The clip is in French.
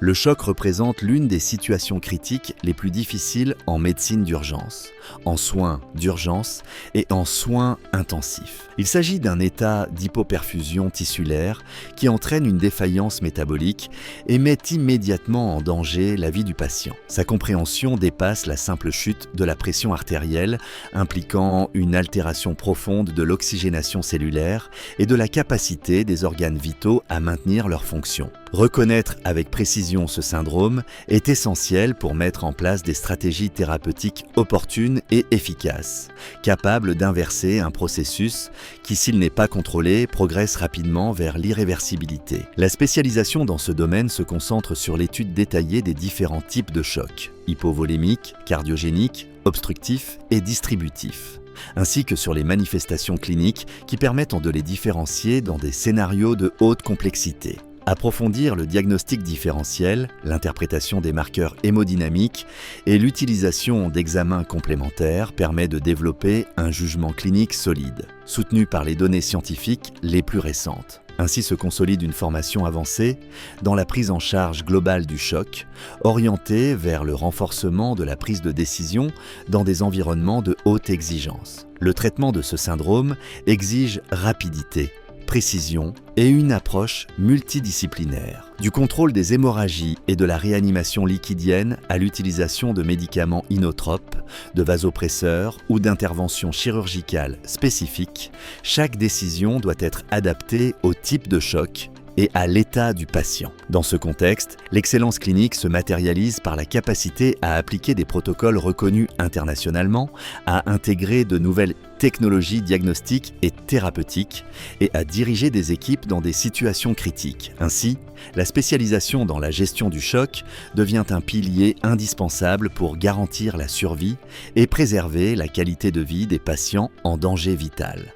Le choc représente l'une des situations critiques les plus difficiles en médecine d'urgence, en soins d'urgence et en soins intensifs. Il s'agit d'un état d'hypoperfusion tissulaire qui entraîne une défaillance métabolique et met immédiatement en danger la vie du patient. Sa compréhension dépasse la simple chute de la pression artérielle, impliquant une altération profonde de l'oxygénation cellulaire et de la capacité des organes vitaux à maintenir leur fonction. Reconnaître avec précision ce syndrome est essentiel pour mettre en place des stratégies thérapeutiques opportunes et efficaces, capables d'inverser un processus qui, s'il n'est pas contrôlé, progresse rapidement vers l'irréversibilité. La spécialisation dans ce domaine se concentre sur l'étude détaillée des différents types de chocs, hypovolémiques, cardiogéniques, obstructifs et distributifs, ainsi que sur les manifestations cliniques qui permettent de les différencier dans des scénarios de haute complexité. Approfondir le diagnostic différentiel, l'interprétation des marqueurs hémodynamiques et l'utilisation d'examens complémentaires permet de développer un jugement clinique solide, soutenu par les données scientifiques les plus récentes. Ainsi se consolide une formation avancée dans la prise en charge globale du choc, orientée vers le renforcement de la prise de décision dans des environnements de haute exigence. Le traitement de ce syndrome exige rapidité, précision et une approche multidisciplinaire. Du contrôle des hémorragies et de la réanimation liquidienne à l'utilisation de médicaments inotropes, de vasopresseurs ou d'interventions chirurgicales spécifiques, chaque décision doit être adaptée au type de choc et à l'état du patient. Dans ce contexte, l'excellence clinique se matérialise par la capacité à appliquer des protocoles reconnus internationalement, à intégrer de nouvelles technologies diagnostiques et thérapeutiques et à diriger des équipes dans des situations critiques. Ainsi, la spécialisation dans la gestion du choc devient un pilier indispensable pour garantir la survie et préserver la qualité de vie des patients en danger vital.